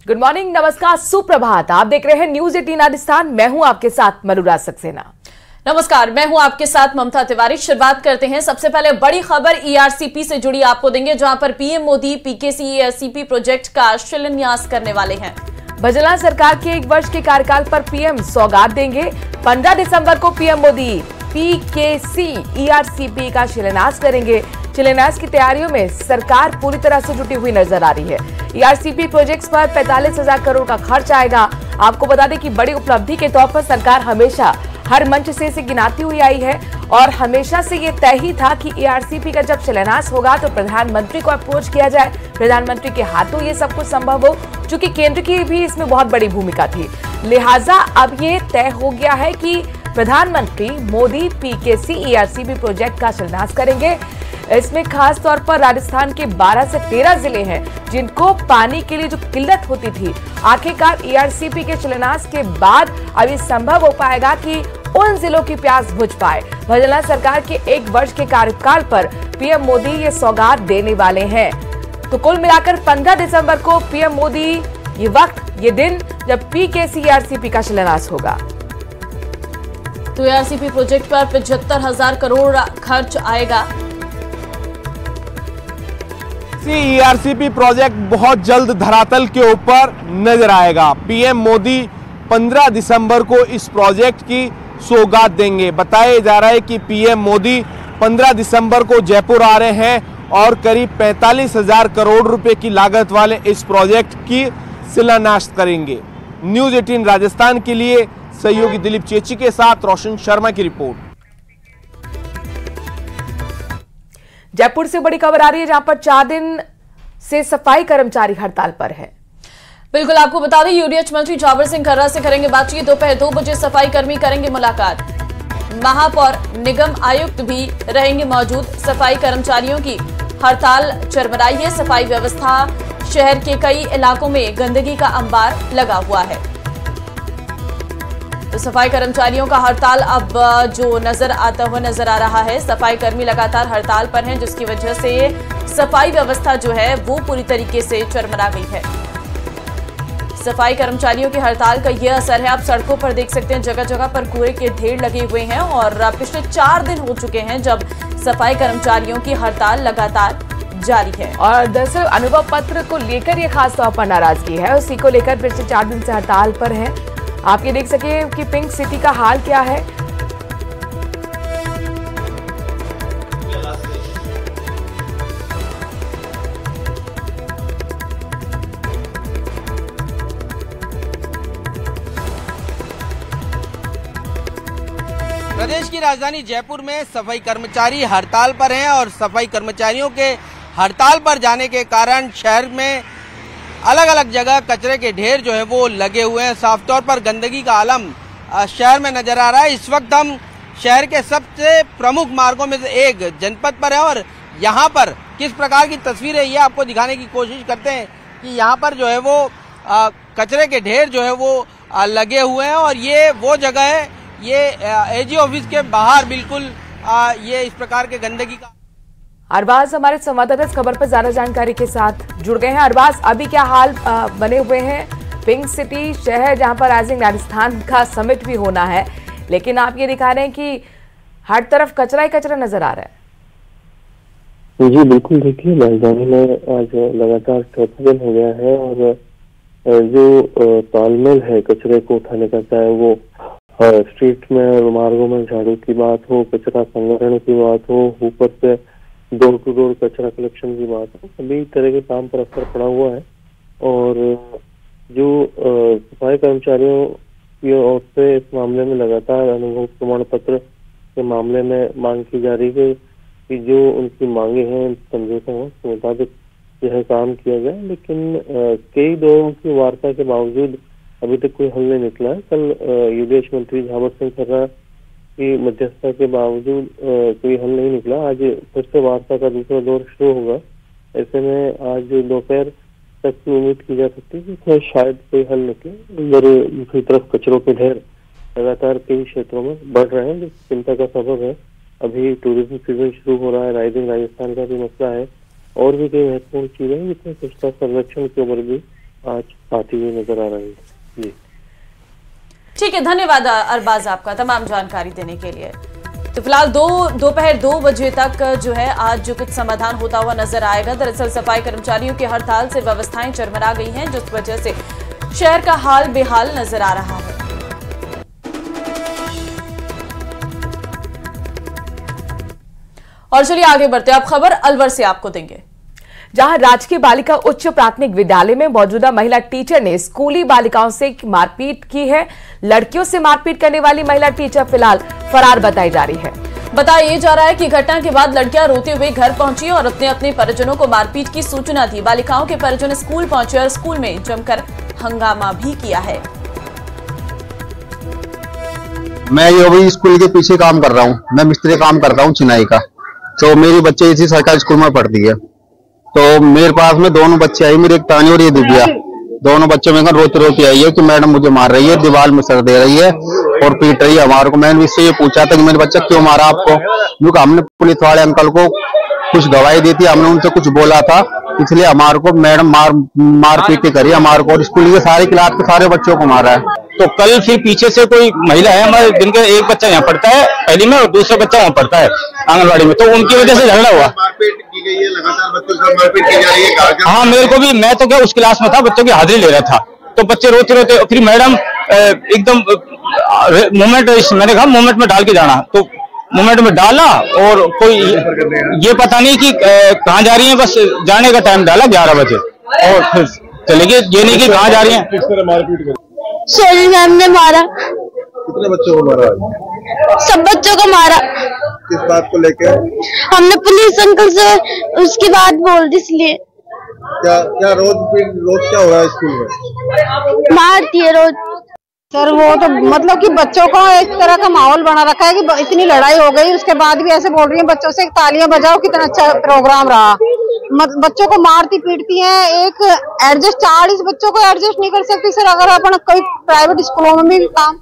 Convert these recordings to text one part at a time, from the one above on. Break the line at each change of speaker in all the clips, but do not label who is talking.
Good morning, नमस्कार, सुप्रभात। आप देख रहे हैं न्यूज 18 राजस्थान। मैं हूं आपके साथ मनुराज सक्सेना।
नमस्कार, मैं हूं आपके साथ ममता तिवारी। शुरुआत करते हैं। सबसे पहले बड़ी खबर ईआरसीपी से जुड़ी आपको देंगे, जहां पर PM Modi PKC ERCP project का शिलान्यास करने वाले हैं।
भजनलाल सरकार के 1 वर्ष के कार्यकाल पर पीएम सौगात देंगे। 15 दिसंबर को पीएम मोदी पीकेसी ईआरसीपी का शिलान्यास करेंगे। शिलान्यास की तैयारियों में सरकार पूरी तरह से जुटी हुई नजर आ रही है। ईआरसीपी प्रोजेक्ट्स पर 45,000 करोड़ का खर्च आएगा। आपको बता दें कि बड़ी उपलब्धि के तौर पर सरकार हमेशा हर मंच से इसे गिनाती हुई आई है और हमेशा से ये तय ही था कि ईआरसीपी का जब शिलान्यास होगा तो प्रधानमंत्री को अप्रोच किया जाए, प्रधानमंत्री के हाथों ये सब कुछ संभव हो, क्योंकि केंद्र की भी इसमें बहुत बड़ी भूमिका थी। लिहाजा अब ये तय हो गया है कि प्रधानमंत्री मोदी पीकेसी ईआरसीपी प्रोजेक्ट का शिलान्यास करेंगे। इसमें खास तौर पर राजस्थान के 12 से 13 जिले हैं जिनको पानी के लिए जो किल्लत होती थी, आखिरकार ईआरसीपी के शिलान्यास के बाद अब ये संभव हो पाएगा कि उन जिलों की प्यास बुझ पाए। भजनलाल सरकार के 1 वर्ष के कार्यकाल पर पीएम मोदी ये सौगात देने वाले हैं। तो कुल मिलाकर 15 दिसंबर को पीएम मोदी ये वक्त, ये दिन जब पीकेसी ईआरसीपी का शिलान्यास होगा।
तो ईआरसीपी प्रोजेक्ट पर 75,000 करोड़ खर्च आएगा।
ईआरसीपी प्रोजेक्ट बहुत जल्द धरातल के ऊपर नजर आएगा। पीएम मोदी 15 दिसंबर को इस प्रोजेक्ट की सौगात देंगे। बताया जा रहा है कि पीएम मोदी 15 दिसंबर को जयपुर आ रहे हैं और करीब 45,000 करोड़ रुपए की लागत वाले इस प्रोजेक्ट की शिलान्यास करेंगे। न्यूज 18 राजस्थान के लिए सहयोगी दिलीप चेची के साथ रोशन शर्मा की रिपोर्ट।
जयपुर से बड़ी खबर आ रही है, जहां पर 4 दिन से सफाई कर्मचारी हड़ताल पर है।
बिल्कुल, आपको बता दें यूडीएच मंत्री जावर सिंह खर्रा से करेंगे बातचीत। दोपहर 2 बजे सफाई कर्मी करेंगे मुलाकात। महापौर, निगम आयुक्त भी रहेंगे मौजूद। सफाई कर्मचारियों की हड़ताल चरमराई है। सफाई व्यवस्था शहर के कई इलाकों में गंदगी का अंबार लगा हुआ है। तो सफाई कर्मचारियों का हड़ताल अब जो नजर आता हुआ नजर आ रहा है। सफाई कर्मी लगातार हड़ताल पर हैं, जिसकी वजह से सफाई व्यवस्था जो है वो पूरी तरीके से चरमरा गई है। सफाई कर्मचारियों की हड़ताल का यह असर है। आप सड़कों पर देख सकते हैं, जगह जगह पर कूड़े के ढेर लगे हुए हैं और पिछले 4 दिन हो चुके हैं जब सफाई कर्मचारियों की हड़ताल लगातार जारी है।
और दरअसल अनुभव पत्र को लेकर ये खास तौर पर नाराजगी है, उसी को लेकर पिछले 4 दिन से हड़ताल पर है। आप ये देख सके कि पिंक सिटी का हाल क्या है।
प्रदेश की राजधानी जयपुर में सफाई कर्मचारी हड़ताल पर हैं और सफाई कर्मचारियों के हड़ताल पर जाने के कारण शहर में अलग अलग जगह कचरे के ढेर जो है वो लगे हुए हैं। साफ तौर पर गंदगी का आलम शहर में नजर आ रहा है। इस वक्त हम शहर के सबसे प्रमुख मार्गों में से एक जनपद पर है और यहाँ पर किस प्रकार की तस्वीर है ये आपको दिखाने की कोशिश करते हैं कि यहाँ पर जो है वो कचरे के ढेर जो है वो लगे हुए हैं और ये वो जगह है, ये एजी ऑफिस के बाहर बिल्कुल ये इस प्रकार के गंदगी का।
अरबाज हमारे संवाददाता इस खबर पर ज्यादा जानकारी के साथ जुड़ गए हैं। अरबाज, अभी क्या हाल बने हुए हैं पिंक सिटी शहर, जहां पर राइजिंग राजस्थान का समिट भी होना है, लेकिन आप ये दिखा रहे हैं कि हर तरफ कचरा ही कचरा नजर आ रहा है।
जी बिल्कुल, देखिए राजधानी में आज लगातार 4था दिन हो गया है और जो तालमेल है कचरे को उठाने का, चाहे वो स्ट्रीट में मार्गों में झाड़ू की बात हो, कचरा संग्रहण की बात हो, ऊपर से डोर टू डोर कचरा कलेक्शन की बात हो, सभी तरह के काम पर असर पड़ा हुआ है। और जो सफाई कर्मचारियों की ओर से इस मामले में लगातार अनुभव प्रमाण पत्र के मामले में मांग की जा रही है कि जो उनकी मांगे हैं समझौता के मुताबिक यह काम किया जाए, लेकिन कई दौरों की वार्ता के बावजूद अभी तक कोई हल नहीं निकला है। कल यूडीएच मंत्री जावर सिंह खर्रा की मध्यस्थता के बावजूद कोई हल नहीं निकला। आज फिर से वार्ता का दूसरा दौर शुरू होगा। ऐसे में आज दोपहर तक की उम्मीद की जा सकती है कि शायद कोई हल निकले। उधर दूसरी तरफ कचरों के ढेर लगातार कई क्षेत्रों में बढ़ रहे हैं, जो चिंता का सबब है। अभी टूरिज्म सीजन शुरू हो रहा है, राइजिंग राजस्थान का भी मसला है और भी कई महत्वपूर्ण चीजें हैं जिसमें स्वच्छता संरक्षण के ऊपर भी आज आती हुई नजर आ रही है। जी
ठीक है, धन्यवाद अरबाज आपका तमाम जानकारी देने के लिए। तो फिलहाल दोपहर 2 बजे तक जो है आज जो कुछ समाधान होता हुआ नजर आएगा। दरअसल सफाई कर्मचारियों की हड़ताल से व्यवस्थाएं चरमरा गई हैं, जिस वजह से शहर का हाल बेहाल नजर आ रहा है। और चलिए आगे बढ़ते हैं, अब खबर अलवर से आपको देंगे,
जहां राजकीय बालिका उच्च प्राथमिक विद्यालय में मौजूदा महिला टीचर ने स्कूली बालिकाओं से मारपीट की है। लड़कियों से मारपीट करने वाली महिला टीचर फिलहाल फरार बताई जा रही है।
बताया जा रहा है कि घटना के बाद लड़कियां रोते हुए घर पहुंची और अपने अपने परिजनों को मारपीट की सूचना दी। बालिकाओं के परिजन स्कूल पहुंचे और स्कूल में जमकर हंगामा भी किया है।
मैं ये अभी स्कूल के पीछे काम कर रहा हूँ, मैं मिस्त्री काम करता हूँ चिनाई का। तो मेरी बच्चे इसी सरकारी स्कूल में पढ़ती है। तो मेरे पास में दोनों बच्चे आई, मेरी एक तानी और ये दिव्या। दोनों बच्चों में रोती रोती आई है कि मैडम मुझे मार रही है, दीवार में सर दे रही है और पीट रही है हमारे को। मैंने इससे ये पूछा था कि मेरे बच्चा क्यों मारा आपको, क्योंकि हमने पुलिस वाले अंकल को कुछ गवाही दी थी, हमने उनसे कुछ बोला था, इसलिए हमारे को मैडम मार पीटी करी हमारे को और स्कूल के सारे क्लास के सारे बच्चों को मारा है।
तो कल फिर पीछे से कोई महिला है हमारे, जिनका एक बच्चा यहाँ पढ़ता है पहली में और दूसरा बच्चा वहाँ पढ़ता है आंगनबाड़ी में, तो उनकी वजह से झगड़ा हुआ।
मारपीट की गई है, लगातार बच्चों से मारपीट की जा रही है।
हाँ, मेरे को भी, मैं तो क्या उस क्लास में था, बच्चों की हाजिरी ले रहा था, तो बच्चे रोते रोते, फिर मैडम एकदम मोमेंट, मैंने कहा मोमेंट में डाल के जाना, तो मोमेंट में डाला और कोई ये पता नहीं कि कहाँ जा रही है, बस जाने का टाइम डाला 11 बजे और फिर चले गए, ये नहीं कि कहाँ जा रही है।
सोनी मैम ने मारा।
कितने बच्चों को मारा?
सब बच्चों को मारा।
किस बात को लेकर?
हमने पुलिस अंकल से उसकी बात बोल दी, इसलिए।
क्या रोज क्या हो रहा है स्कूल में?
मारती है रोज।
सर वो तो मतलब कि बच्चों का एक तरह का माहौल बना रखा है कि इतनी लड़ाई हो गई, उसके बाद भी ऐसे बोल रही है बच्चों से तालियां बजाओ, कितना अच्छा प्रोग्राम रहा। बच्चों को मारती पीटती हैं, एक एडजस्ट 40 बच्चों को एडजस्ट नहीं कर सकती सर, अगर अपन कोई प्राइवेट स्कूलों में भी काम।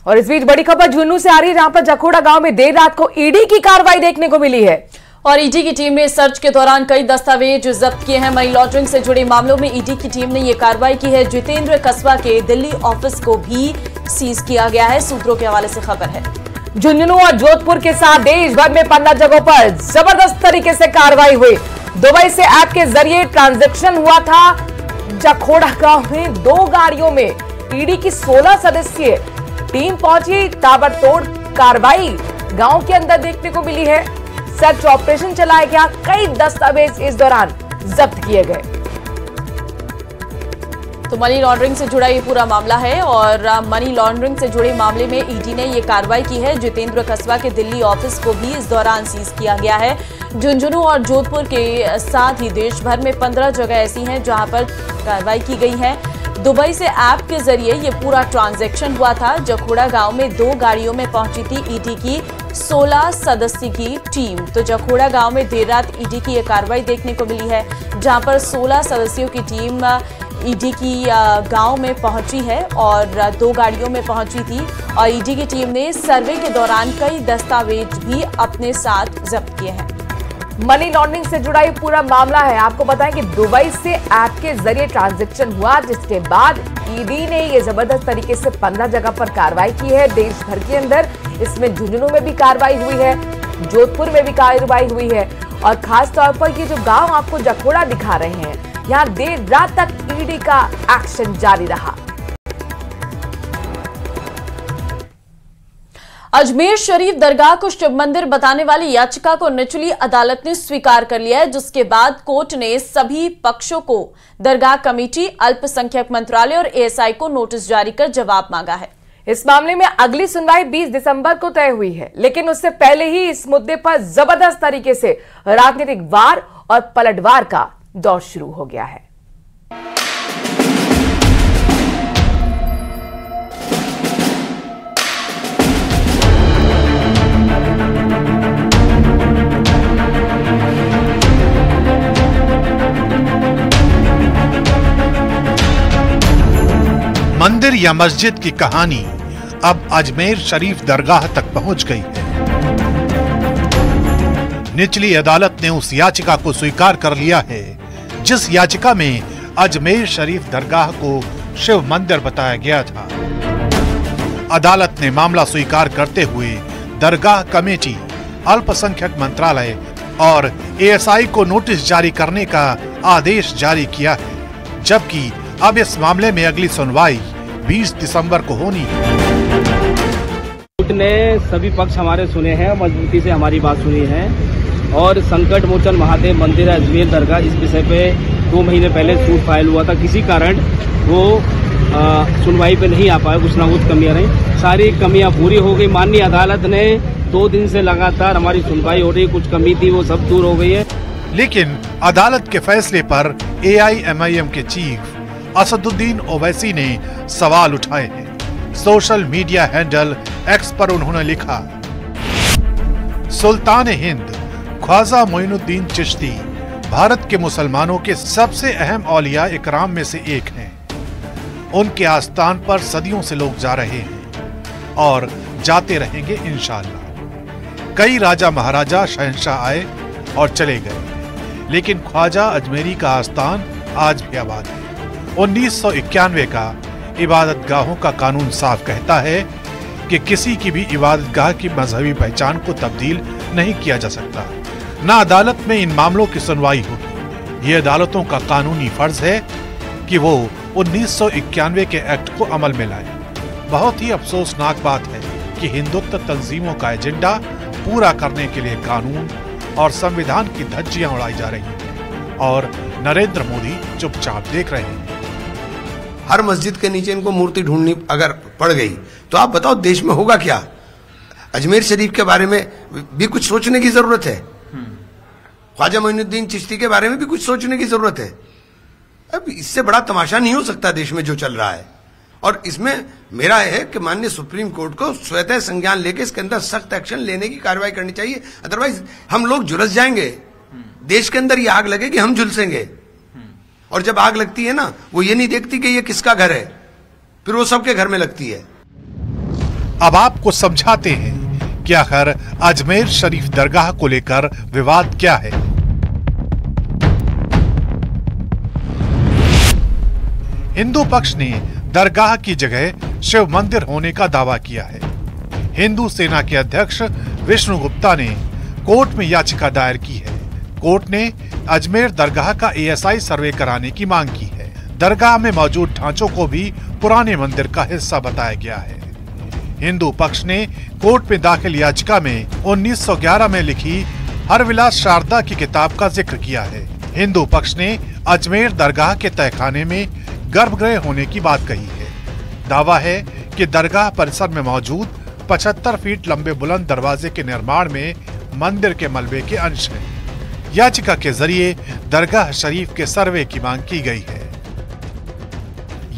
और इस बीच बड़ी खबर झुंझुनू से आ रही है, जहां पर जखोड़ा गांव में देर रात को ईडी की कार्रवाई देखने को मिली है।
और ईडी की टीम ने सर्च के दौरान कई दस्तावेज जब्त किए हैं। मनी लॉन्ड्रिंग से जुड़े मामलों में ईडी की टीम ने ये कार्रवाई की है। जितेंद्र कस्बा के दिल्ली ऑफिस को भी सीज किया गया है, सूत्रों के हवाले से खबर है।
झुंझुनू और जोधपुर के साथ देश भर में 15 जगहों पर जबरदस्त तरीके से कार्रवाई हुई। दुबई से ऐप के जरिए ट्रांजैक्शन हुआ था। जखोड़ा गांव में 2 गाड़ियों में ईडी की 16 सदस्यीय टीम पहुंची। ताबड़तोड़ कार्रवाई गांव के अंदर देखने को मिली है। सर्च ऑपरेशन चलाया गया, कई दस्तावेज इस दौरान जब्त किए गए।
तो मनी लॉन्ड्रिंग से जुड़ा ये पूरा मामला है और मनी लॉन्ड्रिंग से जुड़े मामले में ईडी ने ये कार्रवाई की है। जितेंद्र कस्बा के दिल्ली ऑफिस को भी इस दौरान सीज किया गया है। झुंझुनू और जोधपुर के साथ ही देश भर में 15 जगह ऐसी हैं जहां पर कार्रवाई की गई है। दुबई से ऐप के जरिए ये पूरा ट्रांजैक्शन हुआ था। जखोड़ा गांव में 2 गाड़ियों में पहुंची थी ईडी की 16 सदस्य की टीम। तो जखोड़ा गांव में देर रात ईडी की ये कार्रवाई देखने को मिली है, जहां पर 16 सदस्यों की टीम ईडी की गांव में पहुंची है और 2 गाड़ियों में पहुंची थी। और ईडी की टीम ने सर्वे के दौरान कई दस्तावेज भी अपने साथ जब्त किए हैं।
मनी लॉन्ड्रिंग से जुड़ा ये पूरा मामला है। आपको बताएं कि दुबई से ऐप के जरिए ट्रांजैक्शन हुआ, जिसके बाद ईडी ने ये जबरदस्त तरीके से 15 जगह पर कार्रवाई की है देश भर के अंदर। इसमें झुंझुनू में भी कार्रवाई हुई है, जोधपुर में भी कार्रवाई हुई है और खास तौर पर ये जो गांव आपको जखोड़ा दिखा रहे हैं, यहाँ देर रात तक ईडी का एक्शन जारी रहा।
अजमेर शरीफ दरगाह को शिव मंदिर बताने वाली याचिका को निचली अदालत ने स्वीकार कर लिया है, जिसके बाद कोर्ट ने सभी पक्षों को दरगाह कमेटी, अल्पसंख्यक मंत्रालय और एएसआई को नोटिस जारी कर जवाब मांगा है।
इस मामले में अगली सुनवाई 20 दिसंबर को तय हुई है, लेकिन उससे पहले ही इस मुद्दे पर जबरदस्त तरीके से राजनीतिक वार और पलटवार का दौर शुरू हो गया है।
मंदिर या मस्जिद की कहानी अब अजमेर शरीफ दरगाह तक पहुंच गई है। निचली अदालत ने उस याचिका को स्वीकार कर लिया है जिस याचिका में अजमेर शरीफ दरगाह को शिव मंदिर बताया गया था। अदालत ने मामला स्वीकार करते हुए दरगाह कमेटी, अल्पसंख्यक मंत्रालय और एएसआई को नोटिस जारी करने का आदेश जारी किया है, जबकि अब इस मामले में अगली सुनवाई 20 दिसंबर को होनी है।
कोर्ट ने सभी पक्ष हमारे सुने हैं, मजबूती से हमारी बात सुनी है और संकट मोचन महादेव मंदिर अजमेर दरगाह इस विषय पे 2 महीने पहले सूट फाइल हुआ था। किसी कारण वो सुनवाई पे नहीं आ पाए, कुछ ना कुछ कमियां रही, सारी कमियां पूरी हो गई। माननीय अदालत ने 2 दिन से लगातार हमारी सुनवाई हो रही, कुछ कमी थी वो सब दूर हो गई है।
लेकिन अदालत के फैसले पर AIMIM के चीफ असदुद्दीन ओवैसी ने सवाल उठाए हैं। सोशल मीडिया हैंडल X पर उन्होंने लिखा, सुल्तान हिंद ख्वाजा मोइनुद्दीन चिश्ती भारत के मुसलमानों के सबसे अहम औलिया इकराम में से एक हैं। उनके आस्थान पर सदियों से लोग जा रहे हैं और जाते रहेंगे इंशाअल्लाह। कई राजा महाराजा शहंशाह आए और चले गए, लेकिन ख्वाजा अजमेरी का आस्थान आज भी आबाद है। 1991 का इबादत गाहों का कानून साफ कहता है कि किसी की भी इबादत गाह की मजहबी पहचान को तब्दील नहीं किया जा सकता। न अदालत में इन मामलों की सुनवाई होगी। ये अदालतों का कानूनी फर्ज है कि वो 1991 के एक्ट को अमल में लाए। बहुत ही अफसोसनाक बात है कि हिंदुत्व तंजीमों का एजेंडा पूरा करने के लिए कानून और संविधान की धज्जियां उड़ाई जा रही हैं और नरेंद्र मोदी चुपचाप देख रहे हैं।
हर मस्जिद के नीचे इनको मूर्ति ढूंढनी अगर पड़ गई तो आप बताओ देश में होगा क्या। अजमेर शरीफ के बारे में भी कुछ सोचने की जरूरत है, ख्वाजा मोइनुद्दीन चिश्ती के बारे में भी कुछ सोचने की जरूरत है। अब इससे बड़ा तमाशा नहीं हो सकता देश में जो चल रहा है। और इसमें मेरा है कि माननीय सुप्रीम कोर्ट को स्वतः संज्ञान लेके इसके अंदर सख्त एक्शन लेने की कार्रवाई करनी चाहिए। अदरवाइज हम लोग झुलस जाएंगे, देश के अंदर ये आग लगेगी, हम झुलसेंगे। और जब आग लगती है ना, वो ये नहीं देखती कि ये किसका घर है, फिर वो सबके घर में लगती है।
अब आपको समझाते हैं कि आखिर अजमेर शरीफ दरगाह को लेकर विवाद क्या है। हिंदू पक्ष ने दरगाह की जगह शिव मंदिर होने का दावा किया है। हिंदू सेना के अध्यक्ष विष्णु गुप्ता ने कोर्ट में याचिका दायर की है। कोर्ट ने अजमेर दरगाह का ASI सर्वे कराने की मांग की है। दरगाह में मौजूद ढांचों को भी पुराने मंदिर का हिस्सा बताया गया है। हिंदू पक्ष ने कोर्ट में दाखिल याचिका में 1911 में लिखी हरविलास शारदा की किताब का जिक्र किया है। हिंदू पक्ष ने अजमेर दरगाह के तहखाने में गर्भगृह होने की बात कही है। दावा है कि दरगाह परिसर में मौजूद 75 फीट लंबे बुलंद दरवाजे के निर्माण में मंदिर के मलबे के अंश हैं। याचिका के जरिए दरगाह शरीफ के सर्वे की मांग की गई है।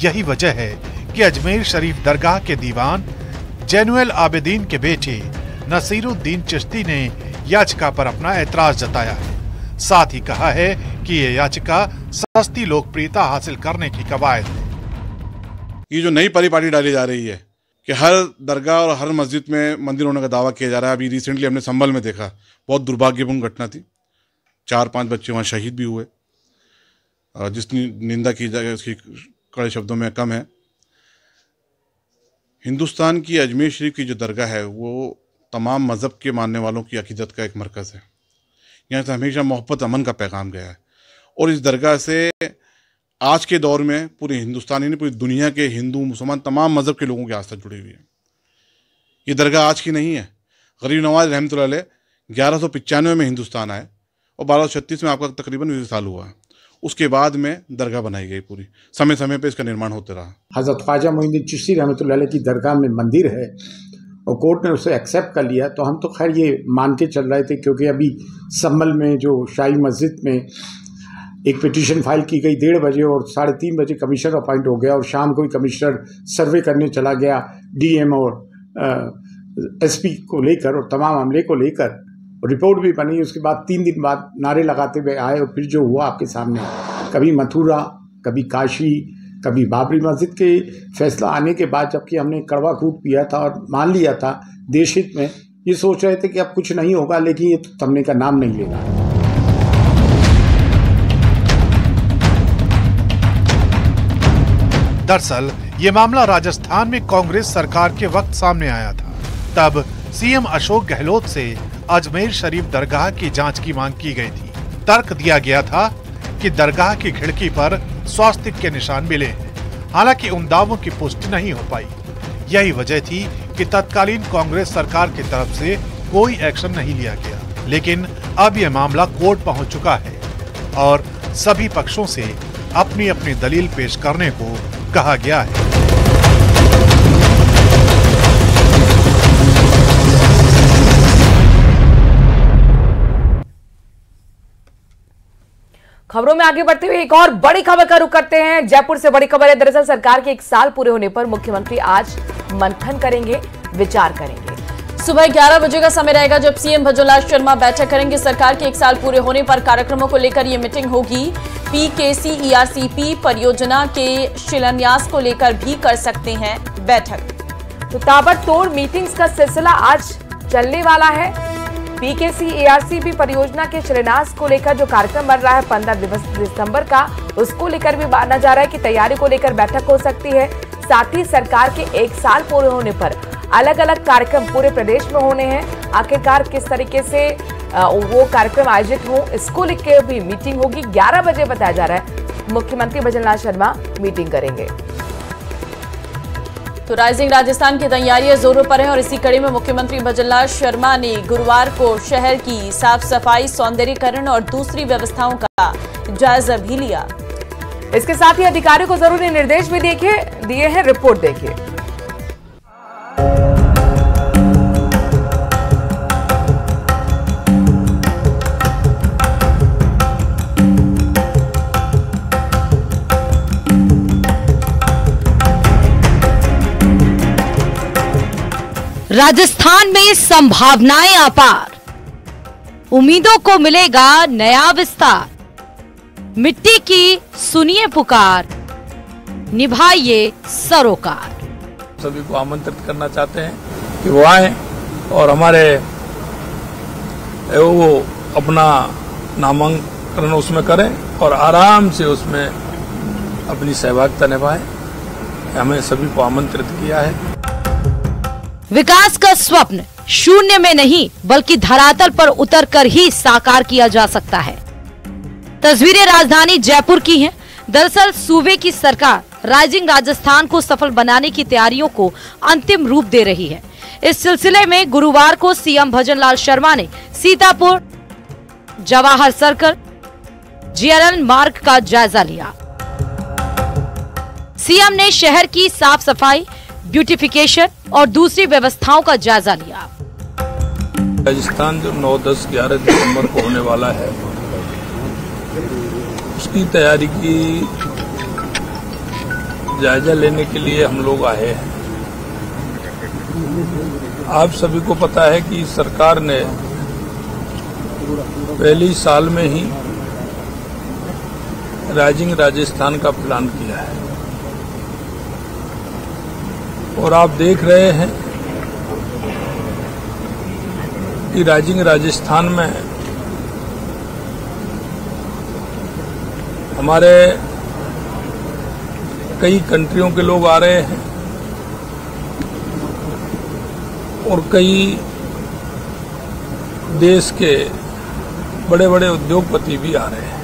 यही वजह है कि अजमेर शरीफ दरगाह के दीवान जैनुल आबिदीन के बेटे नसीरुद्दीन चिश्ती ने याचिका पर अपना ऐतराज जताया है। साथ ही कहा है कि ये याचिका सस्ती लोकप्रियता हासिल करने की कवायद है।
ये जो नई परिपाटी डाली जा रही है कि हर दरगाह और हर मस्जिद में मंदिर होने का दावा किया जा रहा है। अभी रिसेंटली हमने संभल में देखा, बहुत दुर्भाग्यपूर्ण घटना थी, 4-5 बच्चे वहाँ शहीद भी हुए। जिसकी निंदा की जाए उसकी कड़े शब्दों में कम है। हिंदुस्तान की अजमेर शरीफ की जो दरगाह है वो तमाम मज़हब के मानने वालों की अकीदत का एक मरकज़ है। यहाँ से हमेशा मोहब्बत अमन का पैगाम गया है और इस दरगाह से आज के दौर में पूरे हिंदुस्तानी ने पूरी दुनिया के हिंदू मुसलमान तमाम मज़हब के लोगों की आस्था जुड़ी हुई है। ये दरगाह आज की नहीं है। गरीब नवाज रहमतुल्लाह अलैह 1195 में हिंदुस्तान आए और 1236 में आपका तकरीबन 20 साल हुआ। उसके बाद में दरगाह बनाई गई, पूरी समय समय पे इसका निर्माण होता रहा।
हज़रत ख्वाजा मोइनुद्दीन चिश्ती रहमतुल्लाह अलैह की दरगाह में मंदिर है और कोर्ट ने उसे एक्सेप्ट कर लिया, तो हम तो खैर ये मान के चल रहे थे, क्योंकि अभी संभल में जो शाही मस्जिद में एक पिटीशन फाइल की गई 1:30 बजे और 3:30 बजे कमिश्नर अपॉइंट हो गया और शाम को ही कमिश्नर सर्वे करने चला गया DM और SP को लेकर और तमाम अमले को लेकर। रिपोर्ट भी बनी। उसके बाद 3 दिन बाद नारे लगाते हुए आए और फिर जो हुआ आपके सामने, कभी मथुरा, कभी काशी, कभी बाबरी मस्जिद के फैसला आने के बाद, जबकि हमने कड़वा घूंट पिया था और मान लिया था देश हित में ये सोच रहे थे कि अब कुछ नहीं होगा, लेकिन ये तो थमने का नाम नहीं ले रहा।
दरअसल ये मामला राजस्थान में कांग्रेस सरकार के वक्त सामने आया था। तब सीएम अशोक गहलोत से अजमेर शरीफ दरगाह की जांच की मांग की गई थी। तर्क दिया गया था कि दरगाह की खिड़की पर स्वास्तिक के निशान मिले हैं। हालांकि उन दावों की पुष्टि नहीं हो पाई। यही वजह थी कि तत्कालीन कांग्रेस सरकार की तरफ से कोई एक्शन नहीं लिया गया। लेकिन अब यह मामला कोर्ट पहुंच चुका है और सभी पक्षों से अपनी अपनी दलील पेश करने को कहा गया है।
खबरों में आगे बढ़ते हुए एक और बड़ी खबर का रुख करते हैं। जयपुर से बड़ी खबर है। दरअसल सरकार के 1 साल पूरे होने पर मुख्यमंत्री आज मंथन करेंगे, विचार करेंगे।
सुबह 11 बजे का समय रहेगा जब सीएम भजनलाल शर्मा बैठक करेंगे। सरकार के 1 साल पूरे होने पर कार्यक्रमों को लेकर ये मीटिंग होगी। पीकेसी ईआरसीपी परियोजना के शिलान्यास को लेकर भी कर सकते हैं बैठक।
तो ताबड़तोड़ मीटिंग्स का सिलसिला आज चलने वाला है। पीकेसी ईआरसीपी परियोजना के शिलान्यास को लेकर जो कार्यक्रम बन रहा है 15 दिसंबर का, उसको लेकर भी माना जा रहा है कि तैयारी को लेकर बैठक हो सकती है। साथ ही सरकार के 1 साल पूरे होने पर अलग अलग कार्यक्रम पूरे प्रदेश में होने हैं। आखिरकार किस तरीके से वो कार्यक्रम आयोजित हो, इसको लेकर भी मीटिंग होगी। 11 बजे बताया जा रहा है मुख्यमंत्री भजनलाल शर्मा मीटिंग करेंगे।
तो राइजिंग राजस्थान की तैयारियां जोरों पर हैं और इसी कड़ी में मुख्यमंत्री भजनलाल शर्मा ने गुरुवार को शहर की साफ सफाई, सौंदर्यीकरण और दूसरी व्यवस्थाओं का जायजा भी लिया।
इसके साथ ही अधिकारियों को जरूरी निर्देश भी दिए हैं। रिपोर्ट देखिए।
राजस्थान में संभावनाएं अपार, उम्मीदों को मिलेगा नया विस्तार। मिट्टी की सुनिए पुकार, निभाइए सरोकार।
सभी को आमंत्रित करना चाहते हैं कि वो आए और हमारे वो अपना नामांकन उसमें करें और आराम से उसमें अपनी सहभागिता निभाएं। हमें सभी को आमंत्रित किया है।
विकास का स्वप्न शून्य में नहीं बल्कि धरातल पर उतरकर ही साकार किया जा सकता है। तस्वीरें राजधानी जयपुर की हैं। दरअसल सूबे की सरकार राइजिंग राजस्थान को सफल बनाने की तैयारियों को अंतिम रूप दे रही है। इस सिलसिले में गुरुवार को सीएम भजनलाल शर्मा ने सीतापुर, जवाहर सर्कल, जीआरएन मार्ग का जायजा लिया। सीएम ने शहर की साफ सफाई, ब्यूटिफिकेशन और दूसरी व्यवस्थाओं का जायजा लिया।
राजस्थान जो 9, 10, 11 दिसंबर को होने वाला है, उसकी तैयारी की जायजा लेने के लिए हम लोग आए हैं। आप सभी को पता है कि सरकार ने पहले साल में ही राइजिंग राजस्थान का प्लान किया है और आप देख रहे हैं कि राइजिंग राजस्थान में हमारे कई कंट्रियों के लोग आ रहे हैं और कई देश के बड़े बड़े उद्योगपति भी आ रहे हैं।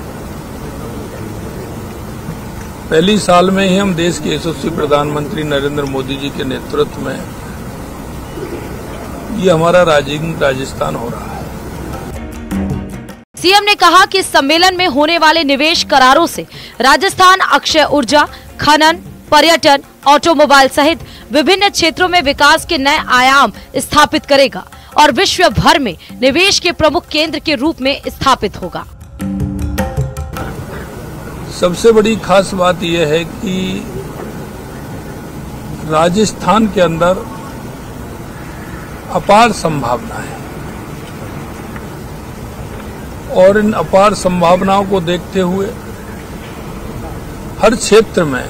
पहली साल में ही हम देश के यशस्वी प्रधानमंत्री नरेंद्र मोदी जी के नेतृत्व में ये हमारा राइजिंग राजस्थान हो रहा है।
सीएम ने कहा कि सम्मेलन में होने वाले निवेश करारों से राजस्थान अक्षय ऊर्जा, खनन, पर्यटन, ऑटोमोबाइल सहित विभिन्न क्षेत्रों में विकास के नए आयाम स्थापित करेगा और विश्व भर में निवेश के प्रमुख केंद्र के रूप में स्थापित होगा।
सबसे बड़ी खास बात यह है कि राजस्थान के अंदर अपार संभावना है और इन अपार संभावनाओं को देखते हुए हर क्षेत्र में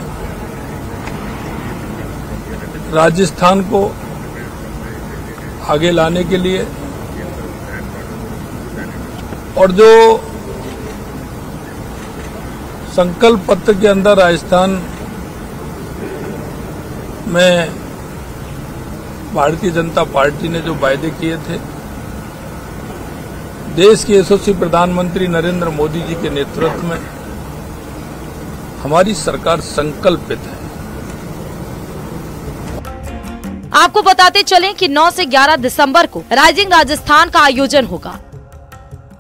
राजस्थान को आगे लाने के लिए और जो संकल्प पत्र के अंदर राजस्थान में भारतीय जनता पार्टी ने जो वायदे किए थे, देश के यशस्वी प्रधानमंत्री नरेंद्र मोदी जी के नेतृत्व में हमारी सरकार संकल्पित है।
आपको बताते चलें कि 9 से 11 दिसंबर को राइजिंग राजस्थान का आयोजन होगा।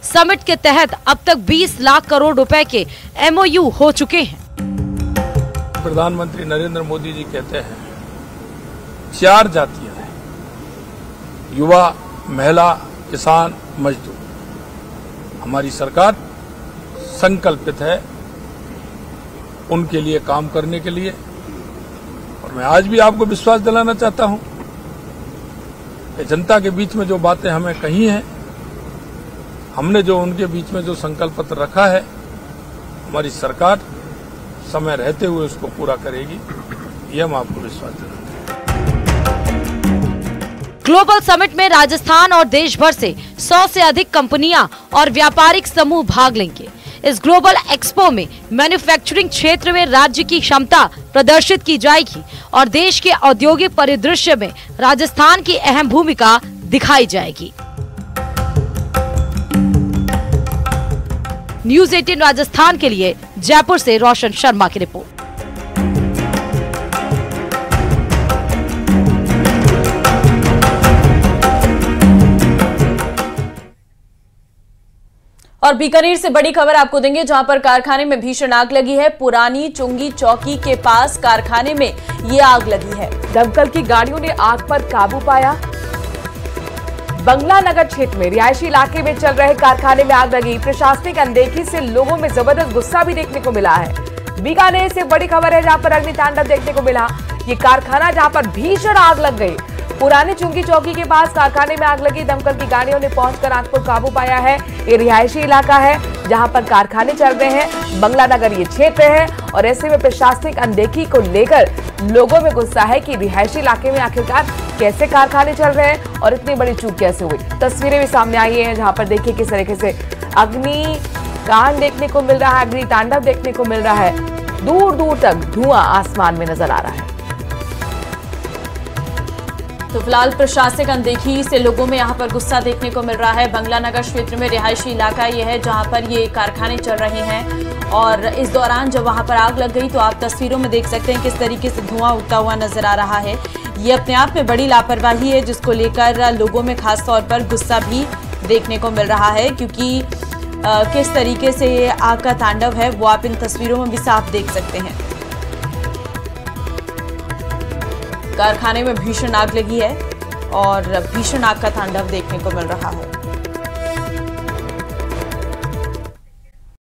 समिट के तहत अब तक 20 लाख करोड़ रुपए के MOU हो चुके हैं।
प्रधानमंत्री नरेंद्र मोदी जी कहते हैं 4 जातियां हैं, युवा, महिला, किसान, मजदूर। हमारी सरकार संकल्पित है उनके लिए काम करने के लिए। और मैं आज भी आपको विश्वास दिलाना चाहता हूं कि जनता के बीच में जो बातें हमें कही हैं, हमने जो उनके बीच में जो संकल्प पत्र रखा है, हमारी सरकार समय रहते हुए उसको पूरा करेगी, ये हम आपको विश्वास दिलाते हैं।
ग्लोबल समिट में राजस्थान और देश भर से 100 से अधिक कंपनियां और व्यापारिक समूह भाग लेंगे। इस ग्लोबल एक्सपो में मैन्युफैक्चरिंग क्षेत्र में राज्य की क्षमता प्रदर्शित की जाएगी और देश के औद्योगिक परिदृश्य में राजस्थान की अहम भूमिका दिखाई जाएगी। न्यूज़ 18 राजस्थान के लिए जयपुर से रोशन शर्मा की रिपोर्ट।
और बीकानेर से बड़ी खबर आपको देंगे, जहां पर कारखाने में भीषण आग लगी है। पुरानी चुंगी चौकी के पास कारखाने में ये आग लगी है।
दमकल की गाड़ियों ने आग पर काबू पाया। बंगला नगर क्षेत्र में रिहायशी इलाके में चल रहे कारखाने में आग लगी। प्रशासनिक अनदेखी से लोगों में जबरदस्त गुस्सा भी देखने को मिला है। बीकानेर से बड़ी खबर है, जहां पर अग्नि तांडव देखने को मिला। ये कारखाना जहां पर भीषण आग लग गई। पुरानी चुंगी चौकी के पास कारखाने में आग लगी। दमकल की गाड़ियों ने पहुंचकर आग पर काबू पाया है। ये रिहायशी इलाका है जहां पर कारखाने चल रहे हैं। बंगला नगर ये क्षेत्र है और ऐसे में प्रशासनिक अनदेखी को लेकर लोगों में गुस्सा है कि रिहायशी इलाके में आखिरकार कैसे कारखाने चल रहे हैं और इतनी बड़ी चूक कैसे हुई। तस्वीरें भी सामने आई हैं, जहां पर देखिए किस तरीके से अग्नि कांड देखने को मिल रहा है, अग्नि तांडव देखने को मिल रहा है। दूर दूर तक धुआं आसमान में नजर आ रहा है।
तो फिलहाल प्रशासनिक अनदेखी से लोगों में यहां पर गुस्सा देखने को मिल रहा है। बंगला नगर क्षेत्र में रिहायशी इलाका ये है जहां पर ये कारखाने चल रहे हैं और इस दौरान जब वहां पर आग लग गई तो आप तस्वीरों में देख सकते हैं किस तरीके से धुआं उठता हुआ नजर आ रहा है। ये अपने आप में बड़ी लापरवाही है जिसको लेकर लोगों में खास तौर पर गुस्सा भी देखने को मिल रहा है, क्योंकि किस तरीके से ये आग का तांडव है वो आप इन तस्वीरों में भी साफ देख सकते हैं। कारखाने में भीषण आग लगी है और भीषण आग का तांडव देखने को मिल रहा है।